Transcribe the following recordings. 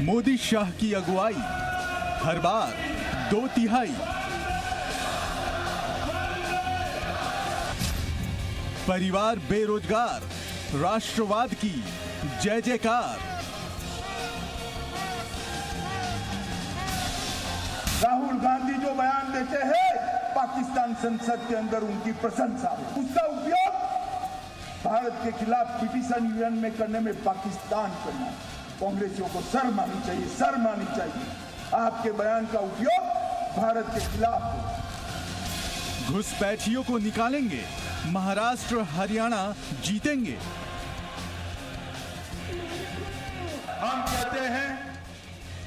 मोदी शाह की अगुवाई, हर बार 2/3। परिवार बेरोजगार, राष्ट्रवाद की जय जयकार। राहुल गांधी जो बयान देते हैं पाकिस्तान संसद के अंदर उनकी प्रशंसा, उसका उपयोग भारत के खिलाफ पिटीशन यूएन में करने में पाकिस्तान करना, कांग्रेसियों को शर्म आनी चाहिए, शर्म आनी चाहिए। आपके बयान का उपयोग भारत के खिलाफ। घुसपैठियों को निकालेंगे, महाराष्ट्र हरियाणा जीतेंगे। हम कहते हैं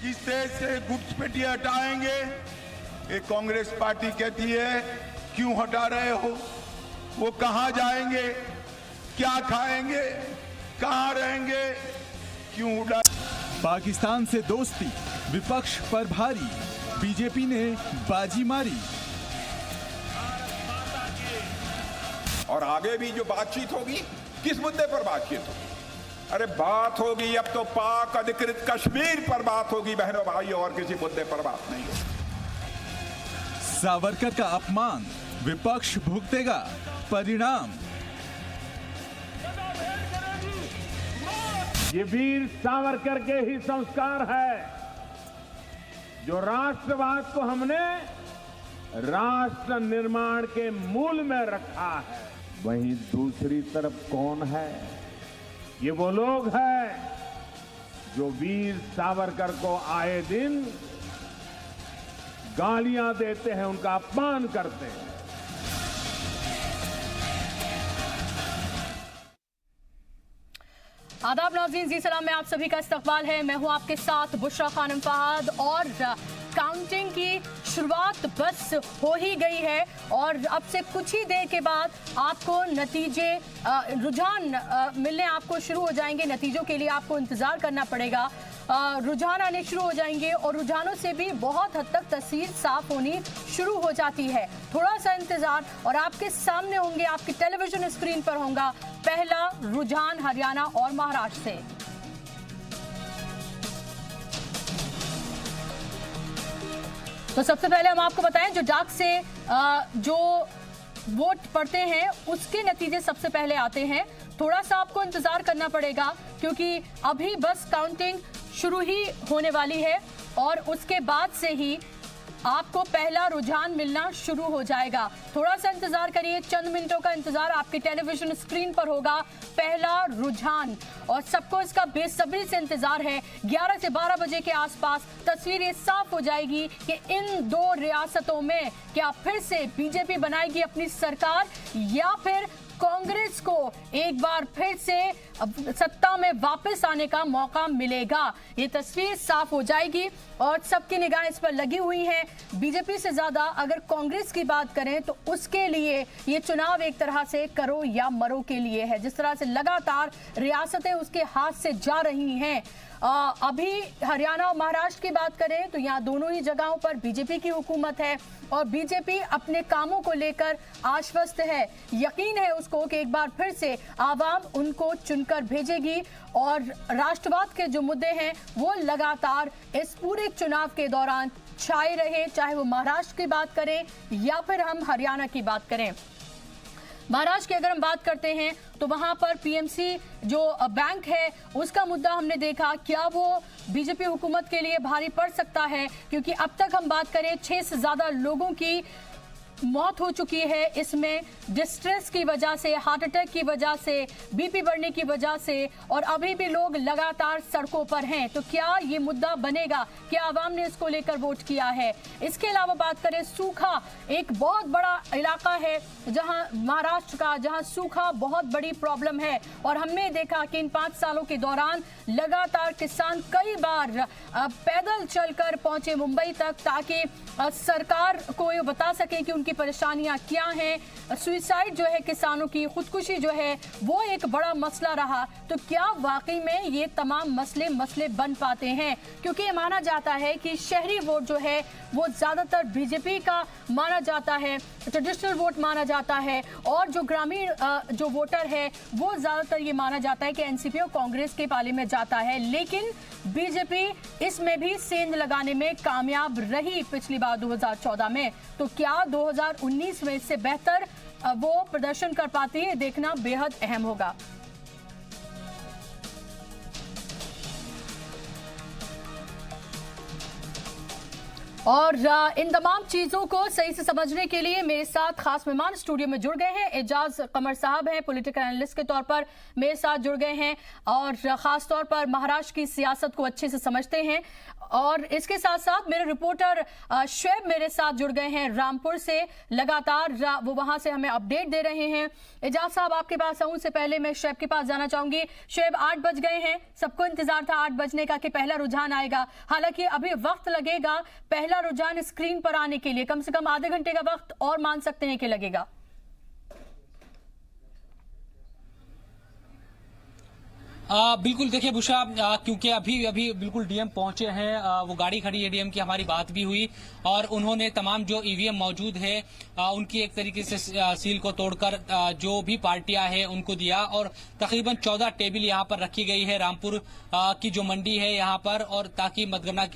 कि इस देश से घुसपैठिए हटाएंगे। ये कांग्रेस पार्टी कहती है क्यों हटा रहे हो, वो कहां जाएंगे, क्या खाएंगे, कहां रहेंगे, क्यों उड़ा। पाकिस्तान से दोस्ती, विपक्ष पर भारी, बीजेपी ने बाजी मारी। और आगे भी जो बातचीत होगी, किस मुद्दे पर बातचीत होगी? अरे बात होगी अब तो पाक अधिकृत कश्मीर पर बात होगी बहनों भाइयों, और किसी मुद्दे पर बात नहीं होगी। सावरकर का अपमान, विपक्ष भुगतेगा परिणाम। ये वीर सावरकर के ही संस्कार है जो राष्ट्रवाद को हमने राष्ट्र निर्माण के मूल में रखा है। वहीं दूसरी तरफ कौन है? ये वो लोग हैं जो वीर सावरकर को आए दिन गालियां देते हैं, उनका अपमान करते हैं। आदाब नाज़रीन, जी सलाम में आप सभी का इस्तकबाल है। मैं हूं आपके साथ बुशरा खानम फहाद और काउंटिंग की शुरुआत बस हो ही गई है और अब से कुछ ही देर के बाद आपको नतीजे रुझान मिलने आपको शुरू हो जाएंगे। नतीजों के लिए आपको इंतज़ार करना पड़ेगा। रुझान आने शुरू हो जाएंगे और रुझानों से भी बहुत हद तक तस्वीर साफ होनी शुरू हो जाती है। थोड़ा सा इंतजार और आपके सामने होंगे, आपकी टेलीविजन स्क्रीन पर होगा पहला रुझान हरियाणा और महाराष्ट्र से। तो सबसे पहले हम आपको बताएं, जो डाक से जो वोट पड़ते हैं उसके नतीजे सबसे पहले आते हैं। थोड़ा सा आपको इंतजार करना पड़ेगा क्योंकि अभी बस काउंटिंग शुरू ही होने वाली है और उसके बाद से ही आपको पहला रुझान मिलना शुरू हो जाएगा। थोड़ा सा इंतजार करिए, चंद मिनटों का इंतजार, आपकी टेलीविजन स्क्रीन पर होगा पहला रुझान और सबको इसका बेसब्री से इंतजार है। 11 से 12 बजे के आसपास तस्वीर ये साफ हो जाएगी कि इन दो रियासतों में क्या फिर से बीजेपी बनाएगी अपनी सरकार या फिर कांग्रेस को एक बार फिर से सत्ता में वापस आने का मौका मिलेगा। ये तस्वीर साफ हो जाएगी और सबकी निगाहें इस पर लगी हुई हैं। बीजेपी से ज्यादा अगर कांग्रेस की बात करें तो उसके लिए ये चुनाव एक तरह से करो या मरो के लिए है। जिस तरह से लगातार रियासतें उसके हाथ से जा रही हैं। अभी हरियाणा और महाराष्ट्र की बात करें तो यहाँ दोनों ही जगहों पर बीजेपी की हुकूमत है और बीजेपी अपने कामों को लेकर आश्वस्त है। यकीन है उसको कि एक बार फिर से आवाम उनको चुनकर भेजेगी और राष्ट्रवाद के जो मुद्दे हैं वो लगातार इस पूरे चुनाव के दौरान छाए रहे, चाहे वो महाराष्ट्र की बात करें या फिर हम हरियाणा की बात करें। महाराष्ट्र की अगर हम बात करते हैं तो वहां पर पीएमसी जो बैंक है उसका मुद्दा हमने देखा, क्या वो बीजेपी हुकूमत के लिए भारी पड़ सकता है? क्योंकि अब तक हम बात करें 6 से ज्यादा लोगों की मौत हो चुकी है इसमें, डिस्ट्रेस की वजह से, हार्ट अटैक की वजह से, बीपी बढ़ने की वजह से, और अभी भी लोग लगातार सड़कों पर हैं। तो क्या ये मुद्दा बनेगा? क्या आवाम ने इसको लेकर वोट किया है? इसके अलावा बात करें सूखा, एक बहुत बड़ा इलाका है जहां महाराष्ट्र का, जहां सूखा बहुत बड़ी प्रॉब्लम है और हमने देखा कि इन 5 सालों के दौरान लगातार किसान कई बार पैदल चलकर पहुंचे मुंबई तक ताकि सरकार को ये बता सके कि उनकी परेशानियां क्या हैं, सुसाइड जो है किसानों की, खुदकुशी जो है वो एक बड़ा मसला रहा, तो क्या वाकई में ये तमाम मसले बन पाते हैं? क्योंकि ये माना जाता है कि शहरी वोट जो है वो ज्यादातर बीजेपी का माना जाता है, ट्रेडिशनल वोट माना जाता है, और जो ग्रामीण जो वोटर है वो ज्यादातर ये माना जाता है कि एनसीपी और कांग्रेस के पाले में जाता है। लेकिन बीजेपी इसमें भी सेंध लगाने में कामयाब रही पिछली बार 2014 में, तो क्या 2019 में इससे बेहतर वो प्रदर्शन कर पाती है? देखना बेहद अहम होगा। और इन तमाम चीजों को सही से समझने के लिए मेरे साथ खास मेहमान स्टूडियो में जुड़ गए हैं। एजाज कमर साहब हैं, पॉलिटिकल एनालिस्ट के तौर पर मेरे साथ जुड़ गए हैं और खास तौर पर महाराष्ट्र की सियासत को अच्छे से समझते हैं। और इसके साथ साथ मेरे रिपोर्टर शुएब मेरे साथ जुड़ गए हैं रामपुर से, लगातार वो वहां से हमें अपडेट दे रहे हैं। एजाज साहब, आपके पास आऊं से पहले मैं शुएब के पास जाना चाहूंगी। शुएब, 8 बज गए हैं, सबको इंतजार था 8 बजने का कि पहला रुझान आएगा, हालांकि अभी वक्त लगेगा पहला रुझान स्क्रीन पर आने के लिए, कम से कम आधे घंटे का वक्त और मान सकते हैं कि लगेगा। बिल्कुल, देखिए बुशा, क्योंकि अभी बिल्कुल डीएम पहुंचे हैं, वो गाड़ी खड़ी है डीएम की, हमारी बात भी हुई और उन्होंने तमाम जो ईवीएम मौजूद है उनकी एक तरीके से सील को तोड़कर जो भी पार्टियां हैं उनको दिया, और तकरीबन 14 टेबल यहां पर रखी गई है रामपुर की जो मंडी है यहां पर, और ताकि मतगणना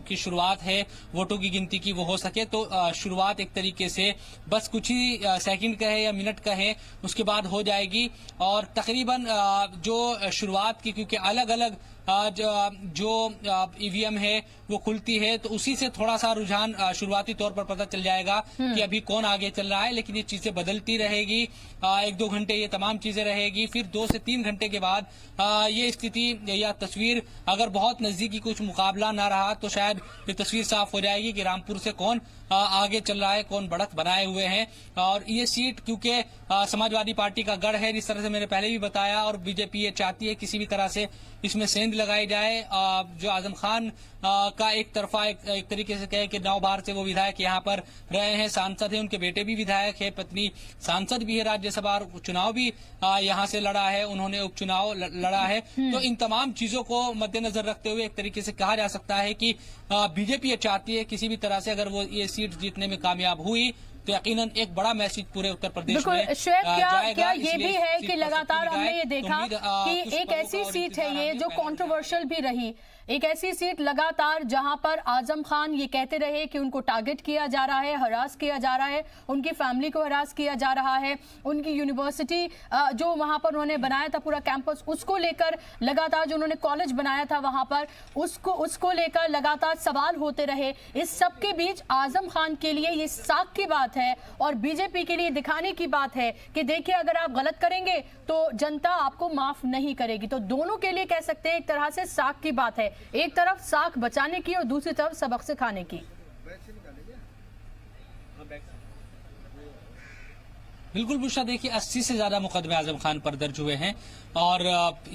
की शुरुआत है वोटों की गिनती की वो हो सके। तो शुरुआत एक तरीके से बस कुछ ही सेकंड का है या मिनट का है, उसके बाद हो जाएगी। और तकरीबन जो शुरुआत की, क्योंकि अलग अलग जो ईवीएम है वो खुलती है, तो उसी से थोड़ा सा रुझान शुरुआती तौर पर पता चल जाएगा कि अभी कौन आगे चल रहा है। लेकिन ये चीजें बदलती रहेगी, 1-2 घंटे ये तमाम चीजें रहेगी, फिर 2 से 3 घंटे के बाद ये स्थिति या तस्वीर, अगर बहुत नजदीकी कुछ मुकाबला ना रहा तो शायद ये तस्वीर साफ हो जाएगी कि रामपुर से कौन आगे चल रहा है, कौन बढ़त बनाए हुए हैं। और ये सीट क्योंकि समाजवादी पार्टी का गढ़ है, जिस तरह से मैंने पहले भी बताया, और बीजेपी ये चाहती है किसी भी तरह से इसमें सेंध लगाई जाए। जो आजम खान का एक तरफा एक तरीके से कहे कि 9 बार से वो विधायक यहाँ पर रहे हैं, सांसद है, उनके बेटे भी विधायक है, पत्नी सांसद भी है, राज्यसभा चुनाव भी यहाँ से लड़ा है, उन्होंने उपचुनाव लड़ा है। तो इन तमाम चीजों को मद्देनजर रखते हुए एक तरीके से कहा जा सकता है कि बीजेपी ये चाहती है किसी भी तरह से अगर वो ये सीट जीतने में कामयाब हुई तो यकीनन एक बड़ा मैसेज पूरे उत्तर प्रदेश में जाएगा। क्या ये भी है कि लगातार हमने ये देखा कि एक ऐसी सीट है ये जो कंट्रोवर्शियल भी रही, एक ऐसी सीट लगातार जहां पर आजम खान ये कहते रहे कि उनको टारगेट किया जा रहा है, हरास किया जा रहा है, उनकी फैमिली को हरास किया जा रहा है, उनकी यूनिवर्सिटी जो वहां पर उन्होंने बनाया था पूरा कैंपस, उसको लेकर लगातार जो उन्होंने कॉलेज बनाया था वहां पर उसको लेकर लगातार सवाल होते रहे। इस सब के बीच आजम खान के लिए ये साख की बात है और बीजेपी के लिए दिखाने की बात है कि देखिए अगर आप गलत करेंगे तो जनता आपको माफ नहीं करेगी। तो दोनों के लिए कह सकते हैं एक तरह से साख की बात है, एक तरफ साख बचाने की और दूसरी तरफ सबक सिखाने की। बिल्कुल बुशा, देखिए 80 से ज्यादा मुकदमे आजम खान पर दर्ज हुए हैं और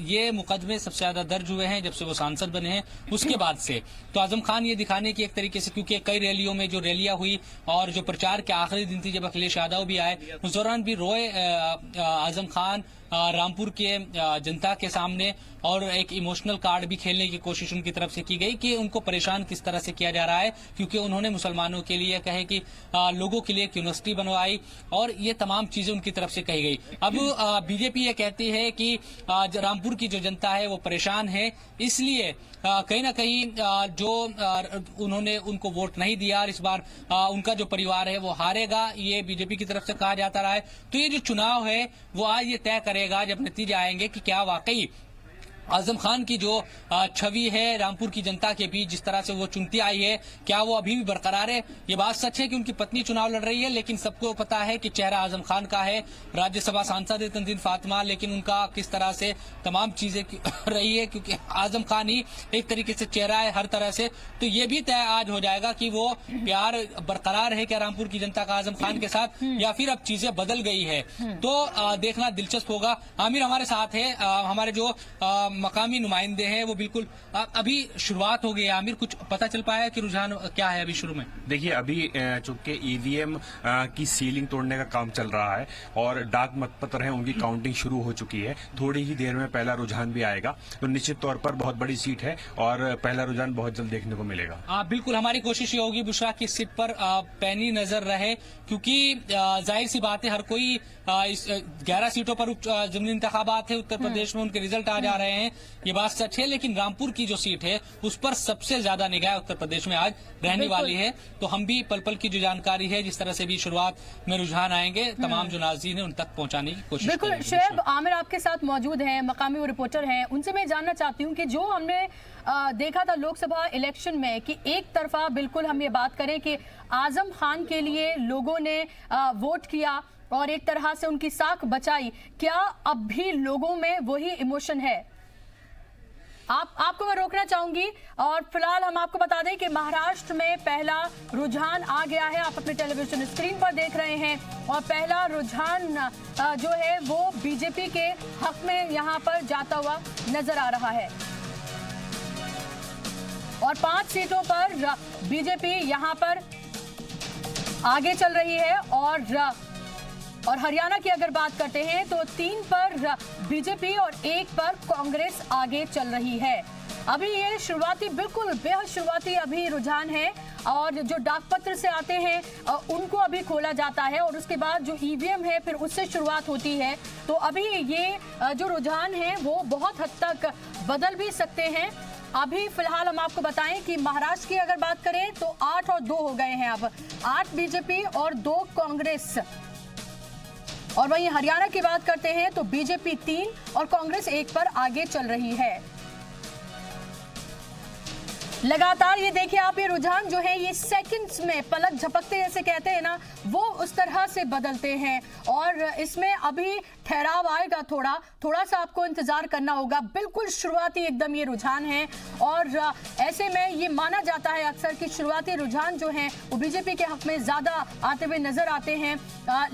ये मुकदमे सबसे ज्यादा दर्ज हुए हैं जब से वो सांसद बने हैं उसके बाद से। तो आजम खान ये दिखाने की एक तरीके से, क्योंकि कई रैलियों में जो रैलियां हुई और जो प्रचार के आखिरी दिन थी जब अखिलेश यादव भी आए उस दौरान भी रोए आजम खान रामपुर के जनता के सामने, और एक इमोशनल कार्ड भी खेलने की कोशिश उनकी तरफ से की गई कि उनको परेशान किस तरह से किया जा रहा है, क्योंकि उन्होंने मुसलमानों के लिए कहे कि लोगों के लिए एक यूनिवर्सिटी बनवाई और ये तमाम चीजें उनकी तरफ से कही गई। अब बीजेपी ये कहती है कि रामपुर की जो जनता है वो परेशान है, इसलिए कहीं ना कहीं जो उन्होंने उनको वोट नहीं दिया और इस बार उनका जो परिवार है वो हारेगा, ये बीजेपी की तरफ से कहा जाता रहा है। तो ये जो चुनाव है वो आज ये तय करेगा जब नतीजे आएंगे कि क्या वाकई आजम खान की जो छवि है रामपुर की जनता के बीच जिस तरह से वो चुनती आई है, क्या वो अभी भी बरकरार है। ये बात सच है कि उनकी पत्नी चुनाव लड़ रही है, लेकिन सबको पता है कि चेहरा आजम खान का है, राज्यसभा सांसद है तंजीन फातिमा, लेकिन उनका किस तरह से तमाम चीजें रही है, क्योंकि आजम खान ही एक तरीके से चेहरा है हर तरह से। तो ये भी तय आज हो जाएगा कि वो प्यार बरकरार है क्या रामपुर की जनता का आजम खान के साथ, या फिर अब चीजें बदल गई है। तो देखना दिलचस्प होगा। आमिर हमारे साथ है, हमारे जो मकामी नुमाइंदे हैं वो बिल्कुल अभी शुरुआत हो गई है। आमिर, कुछ पता चल पाया कि रुझान क्या है अभी शुरू में? देखिए, अभी चूंकि ईवीएम की सीलिंग तोड़ने का काम चल रहा है और डाक मतपत्र हैं उनकी काउंटिंग शुरू हो चुकी है। थोड़ी ही देर में पहला रुझान भी आएगा, तो निश्चित तौर पर बहुत बड़ी सीट है और पहला रुझान बहुत जल्द देखने को मिलेगा। बिल्कुल, हमारी कोशिश ये होगी बुशरा की सीट पर पैनी नजर रहे, क्योंकि जाहिर सी बात है हर कोई इस 11 सीटों पर ज़मीनी इंतखाबात है उत्तर प्रदेश में, उनके रिजल्ट आ जा रहे हैं, ये बात सच है। लेकिन रामपुर की जो सीट है उस पर सबसे ज्यादा निगाह उत्तर प्रदेश में आज रहने वाली है। तो हम भी पल पल की जो जानकारी है, जिस तरह से भी शुरुआत में रुझान आएंगे, तमाम जो नाज़रीन है उन तक पहुंचाने की कोशिश बिल्कुल। शोएब, आमिर आपके साथ मौजूद हैं, मकामी रिपोर्टर हैं, उनसे मैं जानना चाहती हूँ कि जो हमने देखा था लोकसभा इलेक्शन में कि एक तरफा बिल्कुल हम ये बात करें कि आजम खान के लिए लोगों ने वोट किया और एक तरह से उनकी साख बचाई, क्या अब भी लोगों में वही इमोशन है? आपको मैं रोकना चाहूंगी और फिलहाल हम आपको बता दें कि महाराष्ट्र में पहला रुझान आ गया है। आप अपने टेलीविजन स्क्रीन पर देख रहे हैं और पहला रुझान जो है वो बीजेपी के हक में यहां पर जाता हुआ नजर आ रहा है और 5 सीटों पर बीजेपी यहां पर आगे चल रही है और हरियाणा की अगर बात करते हैं तो 3 पर बीजेपी और 1 पर कांग्रेस आगे चल रही है। अभी ये शुरुआती, बिल्कुल बेहद शुरुआती अभी रुझान है और जो डाकपत्र से आते हैं उनको अभी खोला जाता है और उसके बाद जो ईवीएम है फिर उससे शुरुआत होती है। तो अभी ये जो रुझान है वो बहुत हद तक बदल भी सकते हैं। अभी फिलहाल हम आपको बताएं कि महाराष्ट्र की अगर बात करें तो 8 और 2 हो गए हैं, अब 8 बीजेपी और 2 कांग्रेस। और वहीं हरियाणा की बात करते हैं तो बीजेपी 3 और कांग्रेस 1 पर आगे चल रही है। लगातार ये देखिए आप, ये रुझान जो है ये सेकंड्स में पलक झपकते जैसे कहते हैं ना, वो उस तरह से बदलते हैं और इसमें अभी ठहराव आएगा, थोड़ा सा आपको इंतजार करना होगा। बिल्कुल शुरुआती एकदम ये रुझान है और ऐसे में ये माना जाता है अक्सर कि शुरुआती रुझान जो हैं वो बीजेपी के हक में ज्यादा आते हुए नजर आते हैं,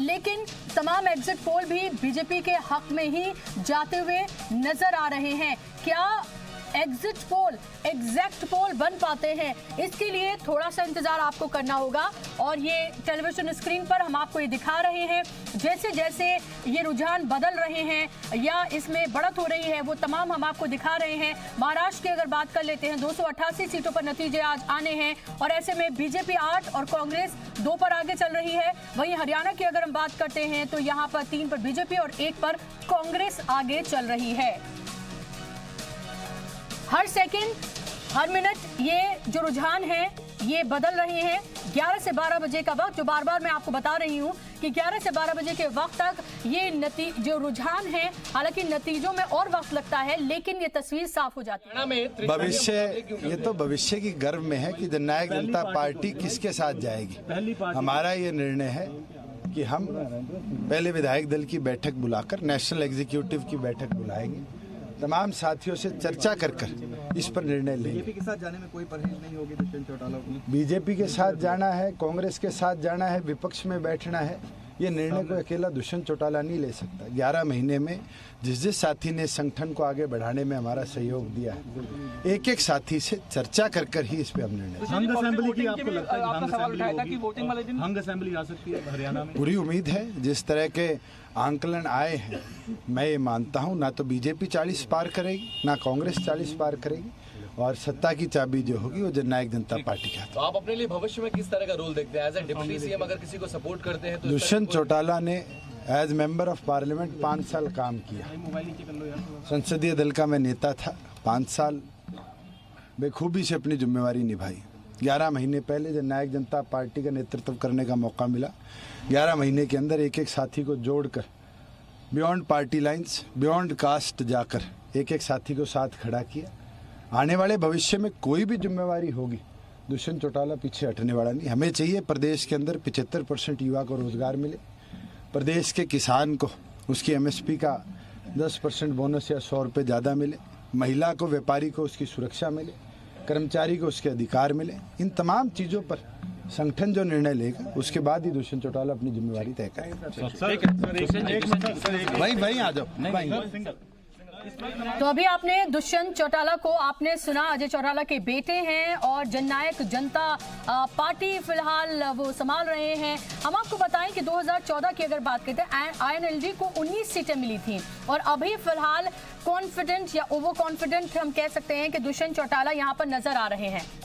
लेकिन तमाम एग्जिट पोल भी बीजेपी के हक में ही जाते हुए नजर आ रहे हैं। क्या एग्जिट पोल एग्जैक्ट पोल बन पाते हैं, इसके लिए थोड़ा सा इंतजार आपको करना होगा और ये टेलीविजन स्क्रीन पर हम आपको ये दिखा रहे हैं। जैसे जैसे ये रुझान बदल रहे हैं या इसमें बढ़त हो रही है वो तमाम हम आपको दिखा रहे हैं। महाराष्ट्र की अगर बात कर लेते हैं 288 सीटों पर नतीजे आज आने हैं और ऐसे में बीजेपी 8 और कांग्रेस 2 पर आगे चल रही है। वहीं हरियाणा की अगर हम बात करते हैं तो यहाँ पर 3 पर बीजेपी और 1 पर कांग्रेस आगे चल रही है। हर सेकंड, हर मिनट ये जो रुझान है ये बदल रहे हैं। 11 से 12 बजे का वक्त, जो बार बार मैं आपको बता रही हूँ कि 11 से 12 बजे के वक्त तक ये जो रुझान है, हालांकि नतीजों में और वक्त लगता है लेकिन ये तस्वीर साफ हो जाती है। भविष्य, ये तो भविष्य की गर्व में है कि जननायक जनता पार्टी किसके साथ जाएगी। हमारा ये निर्णय है कि हम पहले विधायक दल की बैठक बुलाकर नेशनल एग्जीक्यूटिव की बैठक बुलाएंगे, तमाम साथियों से चर्चा कर इस पर निर्णय लेंगे। बीजेपी के साथ जाने में कोई परहेज नहीं होगी दुष्यंत चौटाला को? बीजेपी के साथ जाना है, कांग्रेस के साथ जाना है, विपक्ष में बैठना है, ये निर्णय को अकेला दुष्यंत चौटाला नहीं ले सकता। 11 महीने में जिस साथी ने संगठन को आगे बढ़ाने में हमारा सहयोग दिया है, एक एक साथी से चर्चा कर ही इस पे हम निर्णय। हंग असेंबली की आपको लगता है हंग असेंबली आ सकती है हरियाणा में? पूरी उम्मीद है। जिस तरह के आंकलन आए हैं, मैं ये मानता हूँ ना तो बीजेपी 40 पार करेगी ना कांग्रेस 40 पार करेगी और सत्ता की चाबी जो होगी वो जननायक जनता पार्टी का। तो आप अपने लिए भविष्य में किस तरह का रोल देखते हैं? एज ए डिप्टी सीएम अगर किसी को सपोर्ट करते हैं तो दुष्यंत चौटाला ने एज मेंबर ऑफ पार्लियामेंट 5 साल काम किया, संसदीय दल का मैं नेता था, 5 साल बेखूबी से अपनी जिम्मेवारी निभाई। 11 महीने पहले जननायक जनता पार्टी का नेतृत्व करने का मौका मिला। 11 महीने के अंदर एक एक साथी को जोड़कर beyond party lines, beyond caste जाकर एक एक साथी को साथ खड़ा किया। आने वाले भविष्य में कोई भी जिम्मेवारी होगी, दुष्यंत चौटाला पीछे हटने वाला नहीं। हमें चाहिए प्रदेश के अंदर 75% युवा को रोजगार मिले, प्रदेश के किसान को उसकी एमएसपी का 10% बोनस या 100 रुपये ज़्यादा मिले, महिला को, व्यापारी को उसकी सुरक्षा मिले, कर्मचारी को उसके अधिकार मिले। इन तमाम चीज़ों पर संगठन जो निर्णय लेगा उसके बाद ही दुष्यंत चौटाला अपनी जिम्मेवारी तय करेगा। भाई आ जाओ। तो अभी आपने दुष्यंत चौटाला को आपने सुना, अजय चौटाला के बेटे हैं और जननायक जनता पार्टी फिलहाल वो संभाल रहे हैं। हम आपको बताएं कि 2014 की अगर बात करते हैं आईएनएलडी को 19 सीटें मिली थी और अभी फिलहाल कॉन्फिडेंट या ओवर कॉन्फिडेंट हम कह सकते हैं कि दुष्यंत चौटाला यहां पर नजर आ रहे हैं।